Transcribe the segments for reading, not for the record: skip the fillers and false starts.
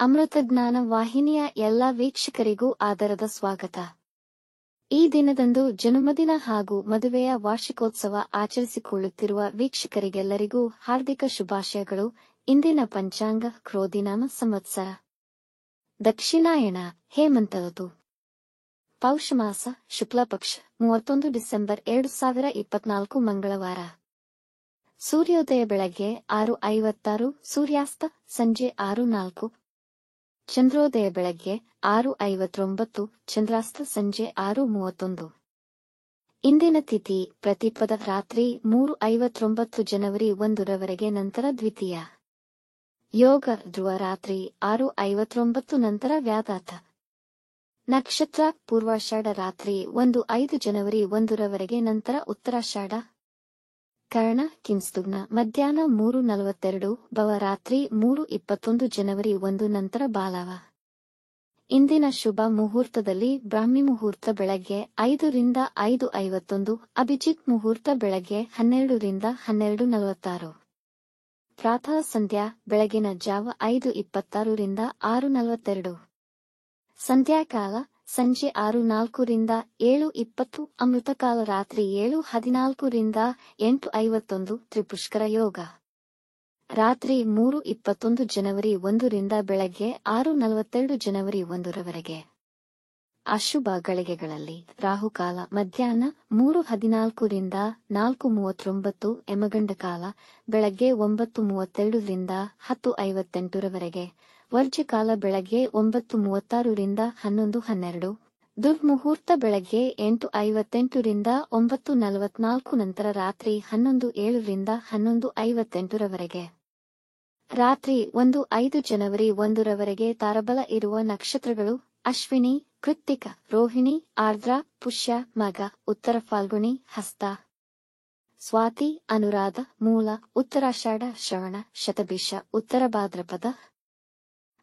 ಅಮೃತಜ್ಞಾನ ವಾಹಿನಿಯ ಎಲ್ಲ ವೀಕ್ಷಕರಿಗೂ ಆದರದ ಸ್ವಾಗತ. ಈ ದಿನದಂದು ಜನ್ಮದಿನ ಹಾಗೂ ಮದುವೆಯ ವಾರ್ಷಿಕೋತ್ಸವ ಆಚರಿಸಿಕೊಳ್ಳುತ್ತಿರುವ ವೀಕ್ಷಕರಿಗೆಲ್ಲರಿಗೂ ಹಾರ್ದಿಕ ಶುಭಾಶಯಗಳು. ಇಂದಿನ ಪಂಚಾಂಗ ಕ್ರೋಧಿನಾಮ ಸಂವತ್ಸರ ದಕ್ಷಿಣಾಯಣ ಹೇಮಂತ ಋತು ಪೌಷಮಾಸ ಶುಕ್ಲಪಕ್ಷ 31 ಡಿಸೆಂಬರ್ 2024 ಮಂಗಳವಾರ. ಸೂರ್ಯೋದಯ ಬೆಳಗ್ಗೆ 6:56, ಸೂರ್ಯಾಸ್ತ ಸಂಜೆ 6:04. ಚಂದ್ರೋದಯ ಬೆಳಗ್ಗೆ 6:59, ಚಂದ್ರಾಸ್ತ ಸಂಜೆ 6:31. ಇಂದಿನ ತಿಥಿ ಪ್ರತಿಪದ ರಾತ್ರಿ 3:59 ಜನವರಿ 1 ರವರೆಗೆ, ನಂತರ ದ್ವಿತೀಯ. ಯೋಗ ಧ್ರುವ ರಾತ್ರಿ 6:59 ನಂತರ ವ್ಯಾಘಾತ. ನಕ್ಷತ್ರ ಪೂರ್ವಾಷಾಢ ರಾತ್ರಿ 1:05 ಜನವರಿ 1 ರವರೆಗೆ, ನಂತರ ಉತ್ತರಾಷಾಢ. ಕರ್ಣ ಕಿಂಸ್ತುಗ್ನ ಮಧ್ಯಾಹ್ನ 3:42, ಭವ ರಾತ್ರಿ 3:21 ಜನವರಿ 1 ನಂತರ ಬಾಲವ. ಇಂದಿನ ಶುಭ ಮುಹೂರ್ತದಲ್ಲಿ ಬ್ರಾಹ್ಮಿ ಮುಹೂರ್ತ ಬೆಳಗ್ಗೆ 5 ರಿಂದ 5:51, ಅಭಿಜಿತ್ ಮುಹೂರ್ತ ಬೆಳಗ್ಗೆ 12 ರಿಂದ 12:46. ಪ್ರಾತಃ ಸಂಧ್ಯಾ ಬೆಳಗಿನ ಜಾವ 5:26 ರಿಂದ 6:42. ಸಂಧ್ಯಾಕಾಲ ಸಂಜೆ 6:04 ರಿಂದ 7:20, ಅಮೃತಕಾಲ ರಾತ್ರಿ 7:14 ರಿಂದ 8:51. ತ್ರಿಪುಷ್ಕರ ಯೋಗ ರಾತ್ರಿ 3:21 ಜನವರಿ 1 ರಿಂದ ಬೆಳಗ್ಗೆ 6:42 ಜನವರಿ 1 ರವರೆಗೆ. ಅಶುಭ ಗಳಿಗೆಗಳಲ್ಲಿ ರಾಹುಕಾಲ ಮಧ್ಯಾಹ್ನ 3:14 ರಿಂದ 4:39, ಯಮಗಂಡ ಕಾಲ ಬೆಳಗ್ಗೆ 9:32 ರಿಂದ 10:58 ರವರೆಗೆ, ವರ್ಜ್ಯಕಾಲ ಬೆಳಗ್ಗೆ 9:36 ರಿಂದ 11:12, ದುರ್ಮುಹೂರ್ತ ಬೆಳಗ್ಗೆ 8:58 ರಿಂದ 9:44, ನಂತರ ರಾತ್ರಿ 11:07 ರಿಂದ 11:58 ರವರೆಗೆ. ರಾತ್ರಿ 1:05 ಜನವರಿ 1 ರವರೆಗೆ ತಾರಬಲ ಇರುವ ನಕ್ಷತ್ರಗಳು: ಅಶ್ವಿನಿ, ಕೃತ್ತಿಕ, ರೋಹಿಣಿ, ಆರ್ದ್ರ, ಪುಷ್ಯ, ಮಗ, ಉತ್ತರ ಫಾಲ್ಗುಣಿ, ಹಸ್ತ, ಸ್ವಾತಿ, ಅನುರಾಧ, ಮೂಲ, ಉತ್ತರಾಷಾಢ, ಶ್ರವಣ, ಶತಭಿಷ, ಉತ್ತರ ಭಾದ್ರಪದ.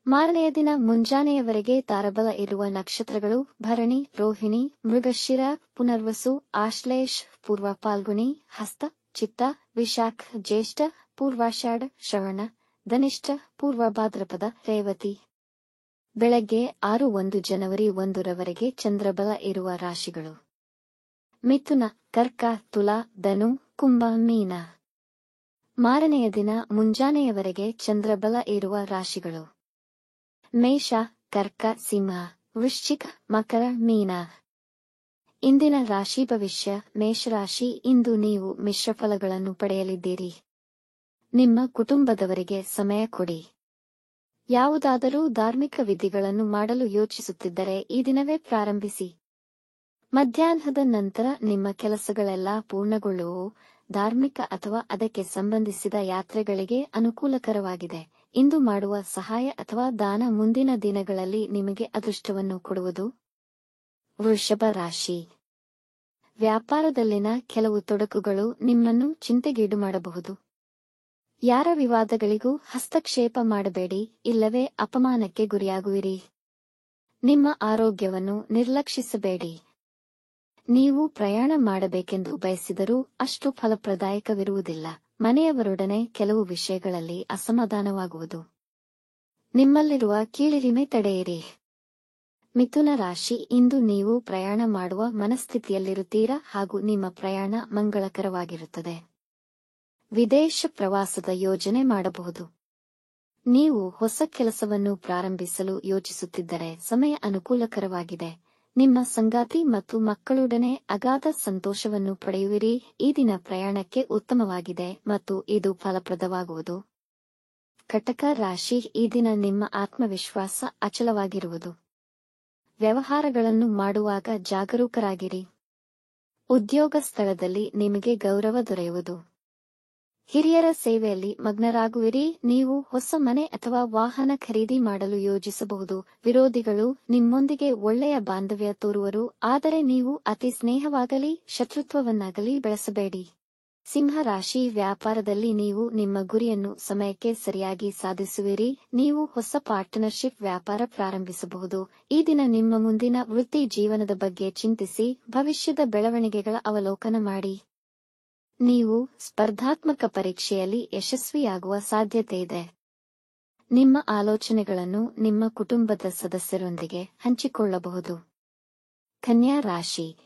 ಮಾರನೆಯ ದಿನ ಮುಂಜಾನೆಯವರೆಗೆ ತಾರಬಲ ಇರುವ ನಕ್ಷತ್ರಗಳು: ಭರಣಿ, ರೋಹಿಣಿ, ಮೃಗಶಿರ, ಪುನರ್ವಸು, ಆಶ್ಲೇಷ್, ಪೂರ್ವ ಫಾಲ್ಗುಣಿ, ಹಸ್ತ, ಚಿತ್ತ, ವಿಶಾಖ, ಜ್ಯೇಷ್ಠ, ಪೂರ್ವಾಷಾಢ, ಶ್ರವಣ, ಧನಿಷ್ಠ, ಪೂರ್ವ ಭಾದ್ರಪದ, ರೇವತಿ. ಬೆಳಗ್ಗೆ 6:01 ಜನವರಿ 1 ರವರೆಗೆ ಚಂದ್ರಬಲ ಇರುವ ರಾಶಿಗಳು: ಮಿಥುನ, ಕರ್ಕ, ತುಲಾ, ಧನು, ಕುಂಭ, ಮೀನ. ಮಾರನೆಯ ದಿನ ಮುಂಜಾನೆಯವರೆಗೆ ಚಂದ್ರಬಲ ಇರುವ ರಾಶಿಗಳು: ಮೇಷ, ಕರ್ಕ, ಸಿಂಹ, ವೃಶ್ಚಿಕ, ಮಕರ, ಮೀನ. ಇಂದಿನ ರಾಶಿ ಭವಿಷ್ಯ: ಮೇಷರಾಶಿ, ಇಂದು ನೀವು ಮಿಶ್ರಫಲಗಳನ್ನು ಪಡೆಯಲಿದ್ದೀರಿ. ನಿಮ್ಮ ಕುಟುಂಬದವರಿಗೆ ಸಮಯ ಕೊಡಿ. ಯಾವುದಾದರೂ ಧಾರ್ಮಿಕ ವಿಧಿಗಳನ್ನು ಮಾಡಲು ಯೋಚಿಸುತ್ತಿದ್ದರೆ ಈ ದಿನವೇ ಪ್ರಾರಂಭಿಸಿ. ಮಧ್ಯಾಹ್ನದ ನಂತರ ನಿಮ್ಮ ಕೆಲಸಗಳೆಲ್ಲ ಪೂರ್ಣಗೊಳ್ಳುವವು. ಧಾರ್ಮಿಕ ಅಥವಾ ಅದಕ್ಕೆ ಸಂಬಂಧಿಸಿದ ಯಾತ್ರೆಗಳಿಗೆ ಅನುಕೂಲಕರವಾಗಿದೆ. ಇಂದು ಮಾಡುವ ಸಹಾಯ ಅಥವಾ ದಾನ ಮುಂದಿನ ದಿನಗಳಲ್ಲಿ ನಿಮಗೆ ಅದೃಷ್ಟವನ್ನು ಕೊಡುವುದು. ವೃಷಭ ರಾಶಿ, ವ್ಯಾಪಾರದಲ್ಲಿನ ಕೆಲವು ತೊಡಕುಗಳು ನಿಮ್ಮನ್ನು ಚಿಂತೆಗೀಡು ಮಾಡಬಹುದು. ಯಾರ ವಿವಾದಗಳಿಗೂ ಹಸ್ತಕ್ಷೇಪ ಮಾಡಬೇಡಿ, ಇಲ್ಲವೇ ಅಪಮಾನಕ್ಕೆ ಗುರಿಯಾಗುವಿರಿ. ನಿಮ್ಮ ಆರೋಗ್ಯವನ್ನು ನಿರ್ಲಕ್ಷಿಸಬೇಡಿ. ನೀವು ಪ್ರಯಾಣ ಮಾಡಬೇಕೆಂದು ಬಯಸಿದರೂ ಅಷ್ಟು ಫಲಪ್ರದಾಯಕವಿರುವುದಿಲ್ಲ. ಮನೆಯವರೊಡನೆ ಕೆಲವು ವಿಷಯಗಳಲ್ಲಿ ಅಸಮಾಧಾನವಾಗುವುದು. ನಿಮ್ಮಲ್ಲಿರುವ ಕೀಳಿರಿಮೆ ತಡೆಯಿರಿ. ಮಿಥುನ ರಾಶಿ, ಇಂದು ನೀವು ಪ್ರಯಾಣ ಮಾಡುವ ಮನಸ್ಥಿತಿಯಲ್ಲಿರುತ್ತೀರಾ ಹಾಗೂ ನಿಮ್ಮ ಪ್ರಯಾಣ ಮಂಗಳಕರವಾಗಿರುತ್ತದೆ. ವಿದೇಶ ಪ್ರವಾಸದ ಯೋಜನೆ ಮಾಡಬಹುದು. ನೀವು ಹೊಸ ಕೆಲಸವನ್ನು ಪ್ರಾರಂಭಿಸಲು ಯೋಚಿಸುತ್ತಿದ್ದರೆ ಸಮಯ ಅನುಕೂಲಕರವಾಗಿದೆ. ನಿಮ್ಮ ಸಂಗಾತಿ ಮತ್ತು ಮಕ್ಕಳೊಡನೆ ಅಗಾಧ ಸಂತೋಷವನ್ನು ಪಡೆಯುವಿರಿ. ಈ ದಿನ ಪ್ರಯಾಣಕ್ಕೆ ಉತ್ತಮವಾಗಿದೆ ಮತ್ತು ಇದು ಫಲಪ್ರದವಾಗುವುದು. ಕಟಕ ರಾಶಿ, ಈ ದಿನ ನಿಮ್ಮ ಆತ್ಮವಿಶ್ವಾಸ ಅಚಲವಾಗಿರುವುದು. ವ್ಯವಹಾರಗಳನ್ನು ಮಾಡುವಾಗ ಜಾಗರೂಕರಾಗಿರಿ. ಉದ್ಯೋಗ ಸ್ಥಳದಲ್ಲಿ ನಿಮಗೆ ಗೌರವ ದೊರೆಯುವುದು. ಹಿರಿಯರ ಸೇವೆಯಲ್ಲಿ ಮಗ್ನರಾಗುವಿರಿ. ನೀವು ಹೊಸ ಮನೆ ಅಥವಾ ವಾಹನ ಖರೀದಿ ಮಾಡಲು ಯೋಜಿಸಬಹುದು. ವಿರೋಧಿಗಳು ನಿಮ್ಮೊಂದಿಗೆ ಒಳ್ಳೆಯ ಬಾಂಧವ್ಯ ತೋರುವರು, ಆದರೆ ನೀವು ಅತಿ ಸ್ನೇಹವಾಗಲಿ ಶತ್ರುತ್ವವನ್ನಾಗಲಿ ಬೆಳೆಸಬೇಡಿ. ಸಿಂಹ ರಾಶಿ, ವ್ಯಾಪಾರದಲ್ಲಿ ನೀವು ನಿಮ್ಮ ಗುರಿಯನ್ನು ಸಮಯಕ್ಕೆ ಸರಿಯಾಗಿ ಸಾಧಿಸುವಿರಿ. ನೀವು ಹೊಸ ಪಾರ್ಟ್ನರ್ಶಿಪ್ ವ್ಯಾಪಾರ ಪ್ರಾರಂಭಿಸಬಹುದು. ಈ ದಿನ ನಿಮ್ಮ ಮುಂದಿನ ವೃತ್ತಿ ಜೀವನದ ಬಗ್ಗೆ ಚಿಂತಿಸಿ ಭವಿಷ್ಯದ ಬೆಳವಣಿಗೆಗಳ ಅವಲೋಕನ ಮಾಡಿ. ನೀವು ಸ್ಪರ್ಧಾತ್ಮಕ ಪರೀಕ್ಷೆಯಲ್ಲಿ ಯಶಸ್ವಿಯಾಗುವ ಸಾಧ್ಯತೆಯಿದೆ. ನಿಮ್ಮ ಆಲೋಚನೆಗಳನ್ನು ನಿಮ್ಮ ಕುಟುಂಬದ ಸದಸ್ಯರೊಂದಿಗೆ ಹಂಚಿಕೊಳ್ಳಬಹುದು. ಕನ್ಯಾ ರಾಶಿ,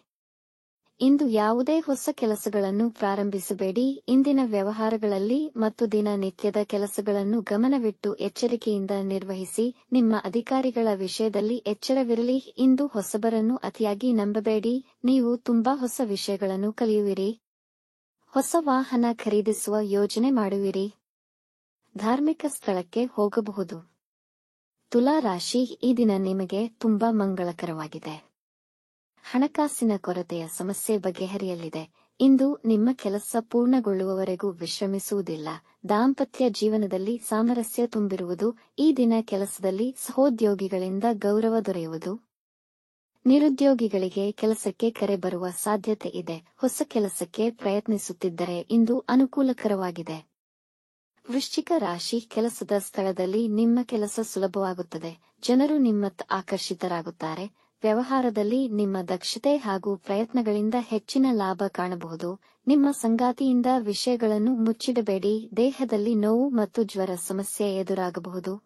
ಇಂದು ಯಾವುದೇ ಹೊಸ ಕೆಲಸಗಳನ್ನು ಪ್ರಾರಂಭಿಸಬೇಡಿ. ಇಂದಿನ ವ್ಯವಹಾರಗಳಲ್ಲಿ ಮತ್ತು ದಿನನಿತ್ಯದ ಕೆಲಸಗಳನ್ನು ಗಮನವಿಟ್ಟು ಎಚ್ಚರಿಕೆಯಿಂದ ನಿರ್ವಹಿಸಿ. ನಿಮ್ಮ ಅಧಿಕಾರಿಗಳ ವಿಷಯದಲ್ಲಿ ಎಚ್ಚರವಿರಲಿ. ಇಂದು ಹೊಸಬರನ್ನು ಅತಿಯಾಗಿ ನಂಬಬೇಡಿ. ನೀವು ತುಂಬಾ ಹೊಸ ವಿಷಯಗಳನ್ನು ಕಲಿಯುವಿರಿ. ಹೊಸ ವಾಹನ ಖರೀದಿಸುವ ಯೋಜನೆ ಮಾಡುವಿರಿ. ಧಾರ್ಮಿಕ ಸ್ಥಳಕ್ಕೆ ಹೋಗಬಹುದು. ತುಲಾ ರಾಶಿ, ಈ ದಿನ ನಿಮಗೆ ತುಂಬಾ ಮಂಗಳಕರವಾಗಿದೆ. ಹಣಕಾಸಿನ ಕೊರತೆಯ ಸಮಸ್ಯೆ ಬಗೆಹರಿಯಲಿದೆ. ಇಂದು ನಿಮ್ಮ ಕೆಲಸ ಪೂರ್ಣಗೊಳ್ಳುವವರೆಗೂ ವಿಶ್ರಮಿಸುವುದಿಲ್ಲ. ದಾಂಪತ್ಯ ಜೀವನದಲ್ಲಿ ಸಾಮರಸ್ಯ ತುಂಬಿರುವುದು. ಈ ದಿನ ಕೆಲಸದಲ್ಲಿ ಸಹೋದ್ಯೋಗಿಗಳಿಂದ ಗೌರವ ದೊರೆಯುವುದು. ನಿರುದ್ಯೋಗಿಗಳಿಗೆ ಕೆಲಸಕ್ಕೆ ಕರೆ ಬರುವ ಸಾಧ್ಯತೆ ಇದೆ. ಹೊಸ ಕೆಲಸಕ್ಕೆ ಪ್ರಯತ್ನಿಸುತ್ತಿದ್ದರೆ ಇಂದು ಅನುಕೂಲಕರವಾಗಿದೆ. ವೃಶ್ಚಿಕ ರಾಶಿ, ಕೆಲಸದ ಸ್ಥಳದಲ್ಲಿ ನಿಮ್ಮ ಕೆಲಸ ಸುಲಭವಾಗುತ್ತದೆ. ಜನರು ನಿಮ್ಮತ್ತ ಆಕರ್ಷಿತರಾಗುತ್ತಾರೆ. ವ್ಯವಹಾರದಲ್ಲಿ ನಿಮ್ಮ ದಕ್ಷತೆ ಹಾಗೂ ಪ್ರಯತ್ನಗಳಿಂದ ಹೆಚ್ಚಿನ ಲಾಭ ಕಾಣಬಹುದು. ನಿಮ್ಮ ಸಂಗಾತಿಯಿಂದ ವಿಷಯಗಳನ್ನು ಮುಚ್ಚಿಡಬೇಡಿ. ದೇಹದಲ್ಲಿ ನೋವು ಮತ್ತು ಜ್ವರ ಸಮಸ್ಯೆ ಎದುರಾಗಬಹುದು.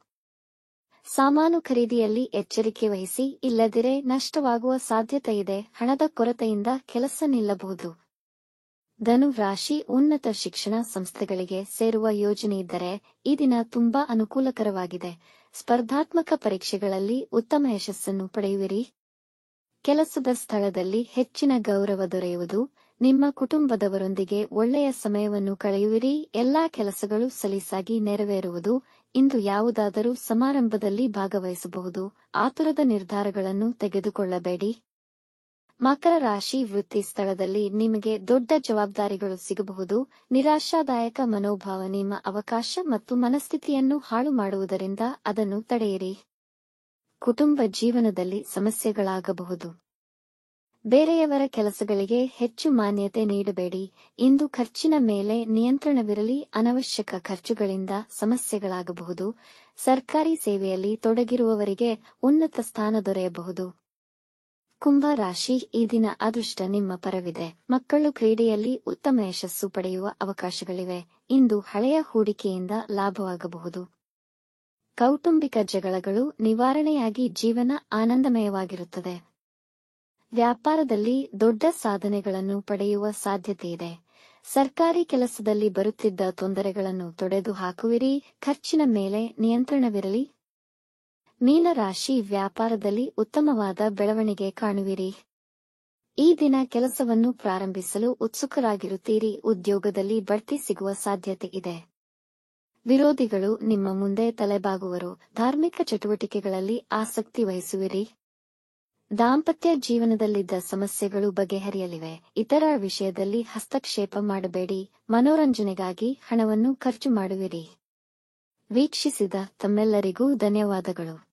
ಸಾಮಾನು ಖರೀದಿಯಲ್ಲಿ ಎಚ್ಚರಿಕೆ ವಹಿಸಿ, ಇಲ್ಲದಿರೆ ನಷ್ಟವಾಗುವ ಸಾಧ್ಯತೆಯಿದೆ. ಹಣದ ಕೊರತೆಯಿಂದ ಕೆಲಸ ನಿಲ್ಲಬಹುದು. ಧನು ರಾಶಿ, ಉನ್ನತ ಶಿಕ್ಷಣ ಸಂಸ್ಥೆಗಳಿಗೆ ಸೇರುವ ಯೋಜನೆಯಿದ್ದರೆ ಈ ದಿನ ತುಂಬಾ ಅನುಕೂಲಕರವಾಗಿದೆ. ಸ್ಪರ್ಧಾತ್ಮಕ ಪರೀಕ್ಷೆಗಳಲ್ಲಿ ಉತ್ತಮ ಯಶಸ್ಸನ್ನು ಪಡೆಯುವಿರಿ. ಕೆಲಸದ ಸ್ಥಳದಲ್ಲಿ ಹೆಚ್ಚಿನ ಗೌರವ ದೊರೆಯುವುದು. ನಿಮ್ಮ ಕುಟುಂಬದವರೊಂದಿಗೆ ಒಳ್ಳೆಯ ಸಮಯವನ್ನು ಕಳೆಯುವಿರಿ. ಎಲ್ಲಾ ಕೆಲಸಗಳು ಸಲೀಸಾಗಿ ನೆರವೇರುವುದು. ಇಂದು ಯಾವುದಾದರೂ ಸಮಾರಂಭದಲ್ಲಿ ಭಾಗವಹಿಸಬಹುದು. ಆತುರದ ನಿರ್ಧಾರಗಳನ್ನು ತೆಗೆದುಕೊಳ್ಳಬೇಡಿ. ಮಕರ ರಾಶಿ, ವೃತ್ತಿ ಸ್ಥಳದಲ್ಲಿ ನಿಮಗೆ ದೊಡ್ಡ ಜವಾಬ್ದಾರಿಗಳು ಸಿಗಬಹುದು. ನಿರಾಶಾದಾಯಕ ಮನೋಭಾವ ನಿಮ್ಮ ಅವಕಾಶ ಮತ್ತು ಮನಸ್ಥಿತಿಯನ್ನು ಹಾಳು ಮಾಡುವುದರಿಂದ ಅದನ್ನು ತಡೆಯಿರಿ. ಕುಟುಂಬ ಜೀವನದಲ್ಲಿ ಸಮಸ್ಯೆಗಳಾಗಬಹುದು. ಬೇರೆಯವರ ಕೆಲಸಗಳಿಗೆ ಹೆಚ್ಚು ಮಾನ್ಯತೆ ನೀಡಬೇಡಿ. ಇಂದು ಖರ್ಚಿನ ಮೇಲೆ ನಿಯಂತ್ರಣವಿರಲಿ. ಅನವಶ್ಯಕ ಖರ್ಚುಗಳಿಂದ ಸಮಸ್ಯೆಗಳಾಗಬಹುದು. ಸರ್ಕಾರಿ ಸೇವೆಯಲ್ಲಿ ತೊಡಗಿರುವವರಿಗೆ ಉನ್ನತ ಸ್ಥಾನ ದೊರೆಯಬಹುದು. ಕುಂಭ ರಾಶಿ, ಈ ದಿನ ಅದೃಷ್ಟ ನಿಮ್ಮ ಪರವಿದೆ. ಮಕ್ಕಳು ಕ್ರೀಡೆಯಲ್ಲಿ ಉತ್ತಮ ಯಶಸ್ಸು ಪಡೆಯುವ ಅವಕಾಶಗಳಿವೆ. ಇಂದು ಹಳೆಯ ಹೂಡಿಕೆಯಿಂದ ಲಾಭವಾಗಬಹುದು. ಕೌಟುಂಬಿಕ ಜಗಳಗಳು ನಿವಾರಣೆಯಾಗಿ ಜೀವನ ಆನಂದಮಯವಾಗಿರುತ್ತದೆ. ವ್ಯಾಪಾರದಲ್ಲಿ ದೊಡ್ಡ ಸಾಧನೆಗಳನ್ನು ಪಡೆಯುವ ಸಾಧ್ಯತೆಯಿದೆ. ಸರ್ಕಾರಿ ಕೆಲಸದಲ್ಲಿ ಬರುತ್ತಿದ್ದ ತೊಂದರೆಗಳನ್ನು ತೊಡೆದು ಹಾಕುವಿರಿ. ಖರ್ಚಿನ ಮೇಲೆ ನಿಯಂತ್ರಣವಿರಲಿ. ಮೀನರಾಶಿ, ವ್ಯಾಪಾರದಲ್ಲಿ ಉತ್ತಮವಾದ ಬೆಳವಣಿಗೆ ಕಾಣುವಿರಿ. ಈ ದಿನ ಕೆಲಸವನ್ನು ಪ್ರಾರಂಭಿಸಲು ಉತ್ಸುಕರಾಗಿರುತ್ತೀರಿ. ಉದ್ಯೋಗದಲ್ಲಿ ಬಡ್ತಿ ಸಿಗುವ ಸಾಧ್ಯತೆ ಇದೆ. ವಿರೋಧಿಗಳು ನಿಮ್ಮ ಮುಂದೆ ತಲೆಬಾಗುವರು. ಧಾರ್ಮಿಕ ಚಟುವಟಿಕೆಗಳಲ್ಲಿ ಆಸಕ್ತಿ ವಹಿಸುವಿರಿ. ದಾಂಪತ್ಯ ಜೀವನದಲ್ಲಿದ್ದ ಸಮಸ್ಯೆಗಳು ಬಗೆಹರಿಯಲಿವೆ. ಇತರರ ವಿಷಯದಲ್ಲಿ ಹಸ್ತಕ್ಷೇಪ ಮಾಡಬೇಡಿ. ಮನೋರಂಜನೆಗಾಗಿ ಹಣವನ್ನು ಖರ್ಚು ಮಾಡುವಿರಿ. ವೀಕ್ಷಿಸಿದ ತಮ್ಮೆಲ್ಲರಿಗೂ ಧನ್ಯವಾದಗಳು.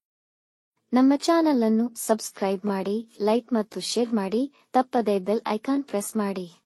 ನಮ್ಮ ಚಾನಲ್ ಅನ್ನು ಸಬ್ಸ್ಕ್ರೈಬ್ ಮಾಡಿ, ಲೈಕ್ ಮತ್ತು ಶೇರ್ ಮಾಡಿ. ತಪ್ಪದೇ ಬೆಲ್ ಐಕಾನ್ ಪ್ರೆಸ್ ಮಾಡಿ.